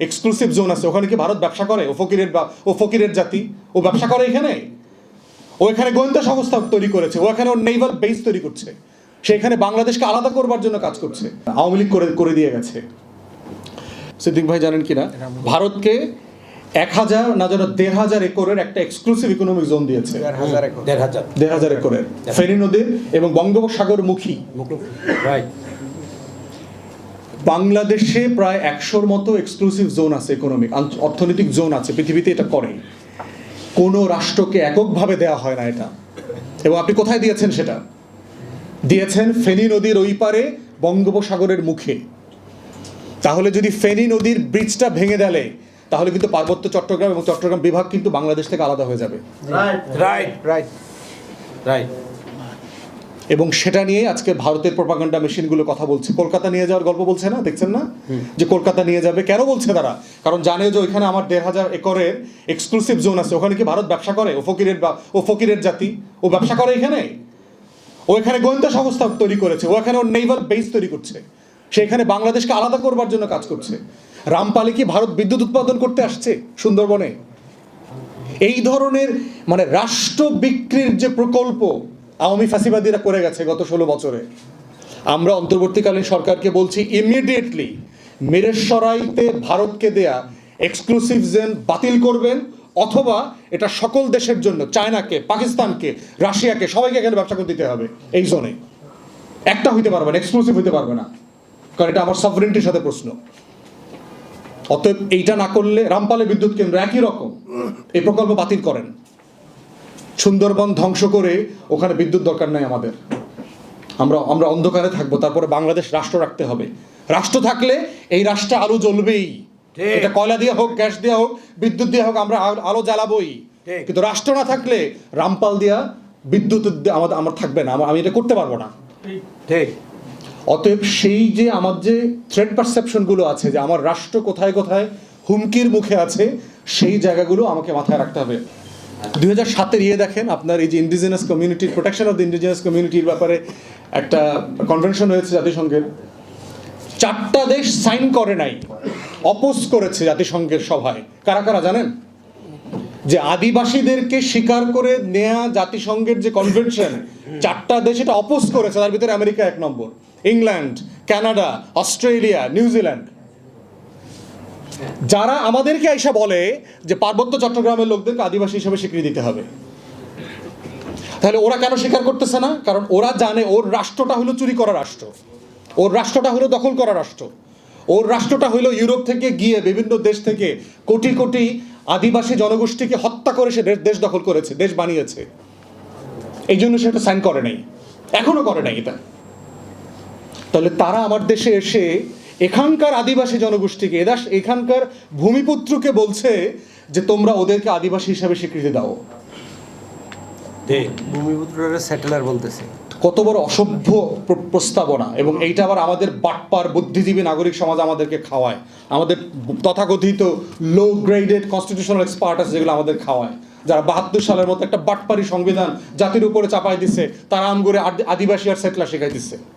Exclusive zone আছে, ওখানে কি ভারত ব্যবসা করে? ও ফকিরের জাতি, ও ব্যবসা করে এখানে? ও এখানে গোয়েন্দা সংস্থা তৈরি করেছে, ও এখানে ওর নেভাল বেস তৈরি করছে, সে এখানে বাংলাদেশকে আলাদা করবার জন্য কাজ করছে। আওয়ামী লীগ করে দিয়ে গেছে। সিদ্দিক ভাই জানেন কিনা, ভারতকে 1000 না যেন 1500 একরের একটা এক্সক্লুসিভ ইকোনমিক জোন দিয়েছে। 1500 একরের ফেনী নদীর এবং বঙ্গোপসাগরমুখী। বাংলাদেশে প্রায় 100-র মতো এক্সক্লুসিভ জোন আছে, ইকোনমিক অর্থনৈতিক জোন আছে, পৃথিবীতে এটা করে। কোনো রাষ্ট্রকে এককভাবে দেওয়া হয় না এটা। এবং আপনি কোথায় দিয়েছেন? সেটা দিয়েছেন ফেনী নদীর ওই পারে বঙ্গোপসাগরের মুখে। তাহলে যদি ফেনী নদীর ব্রিজটা ভেঙে দেয়, তাহলে কিন্তু পার্বত্য চট্টগ্রাম এবং চট্টগ্রাম বিভাগ কিন্তু বাংলাদেশ থেকে আলাদা হয়ে যাবে। রাইট। এবং সেটা নিয়ে আজকে ভারতের প্রোপাগান্ডা মেশিনগুলো কথা বলছে। কলকাতা নিয়ে যাওয়ার গল্প বলছে না, দেখছেন না? যে কলকাতা নিয়ে যাবে। কেন বলছে তারা? কারণ জানে যে ওইখানে আমার 1500 একরের এক্সক্লুসিভ জোন আছে, ওখানে কি ভারত ব্যবসা করে? ও ফকিরের জাতি, ও ব্যবসা করে এখানে? ও এখানে গোয়েন্দা সংস্থা তৈরি করেছে, ও এখানে ওর নেভাল বেস তৈরি করছে, সে এখানে বাংলাদেশকে আলাদা করবার জন্য কাজ করছে। রামপালে কি ভারত বিদ্যুৎ উৎপাদন করতে আসছে সুন্দরবনে? এই ধরনের মানে রাষ্ট্র বিক্রির যে প্রকল্প আওয়ামী ফ্যাসিবাদীরা করে গেছে গত 16 বছরে, আমরা অন্তর্বর্তীকালীন সরকারকে বলছি ইমিডিয়েটলি মিরেশ্বরাইতে ভারতকে দেয়া এক্সক্লুসিভ জোন বাতিল করবেন, অথবা এটা সকল দেশের জন্য, চায়নাকে, পাকিস্তানকে, রাশিয়াকে, সবাইকে এখানে ব্যবসা করতে দিতে হবে। এই জোনে একটা হইতে পারবে না, এক্সক্লুসিভ হইতে পারবে না, কারণ এটা আমার সভরেন্টির সাথে প্রশ্ন। অতএব এইটা না করলে রামপালে বিদ্যুৎ কেন্দ্র একই রকম, এই প্রকল্প বাতিল করেন। সুন্দরবন ধ্বংস করে ওখানে বিদ্যুৎ দরকার নাই আমাদের। আমরা অন্ধকারে থাকবো, তারপরে বাংলাদেশ রাষ্ট্র রাখতে হবে। রাষ্ট্র থাকলে এই রাষ্ট্রে আলো জ্বলবেই, এটা কয়লা দিয়ে হোক, গ্যাস দিয়ে হোক, বিদ্যুৎ দিয়ে হোক, আমরা আলো জ্বালাবোই। কিন্তু রাষ্ট্র না থাকলে রামপাল দিয়া বিদ্যুৎ আমার থাকবে না, আমি এটা করতে পারবো না। ঠিক। অতএব সেই যে আমার যে থ্রেট পারসেপশনগুলো আছে, যে আমার রাষ্ট্র কোথায় কোথায় হুমকির মুখে আছে, সেই জায়গাগুলো আমাকে মাথায় রাখতে হবে। 2007-এর দেখেন আপনার, এই যে indigenous community, protection of the indigenous কমিউনিটির ব্যাপারে একটা কনভেনশন হয়েছে জাতিসংঘের। 4টা দেশ সাইন করে নাই, অপোজ করেছে জাতিসংঘের সভায়। কারা কারা জানেন? যে আদিবাসীদেরকে স্বীকার করে নেয়া জাতিসংঘের যে কনভেনশন, 4টা দেশ এটা অপোজ করেছে। তার ভিতরে আমেরিকা 1 নম্বর, ইংল্যান্ড, কানাডা, অস্ট্রেলিয়া, নিউজিল্যান্ড। যারা আমাদেরকে এসে বলে যে পার্বত্য চট্টগ্রামের লোকদেরকে আদিবাসী হিসেবে স্বীকৃতি দিতে হবে, তাহলে ওরা কেন স্বীকার করতেছে না? কারণ ওরা জানে ওর রাষ্ট্রটা হলো চুরি করা রাষ্ট্র, ওর রাষ্ট্রটা হলো দখল করা রাষ্ট্র, ওর রাষ্ট্রটা হলো ইউরোপ থেকে গিয়ে বিভিন্ন দেশ থেকে কোটি কোটি আদিবাসী জনগোষ্ঠীকে হত্যা করে সে দেশ দখল করেছে, দেশ বানিয়েছে। এই জন্য সেটা সাইন করে নাই, এখনো করে নাই এটা। তাহলে তারা আমার দেশে এসে এখানকার আদিবাসী জনগোষ্ঠীকে, এখানকার ভূমিপুত্রকে বলছে যে তোমরা ওদেরকে আদিবাসী হিসাবে স্বীকৃতি দাও। ভূমিপুত্ররা সেটেলার বলতেছে। কত বড় অসভ্য প্রস্তাবনা! এবং এইটা আবার আমাদের বাটপার বুদ্ধিজীবী নাগরিক সমাজ আমাদেরকে খাওয়ায়, আমাদের তথাকথিত লো গ্রেডেড কনস্টিটিউশনাল এক্সপার্ট আছে যেগুলো আমাদের খাওয়ায়, যারা 72 সালের মতো একটা বাটপারি সংবিধান জাতির উপরে চাপাই দিচ্ছে, তারা আমগরে আদিবাসী আর সেটলার শেখাই দিচ্ছে।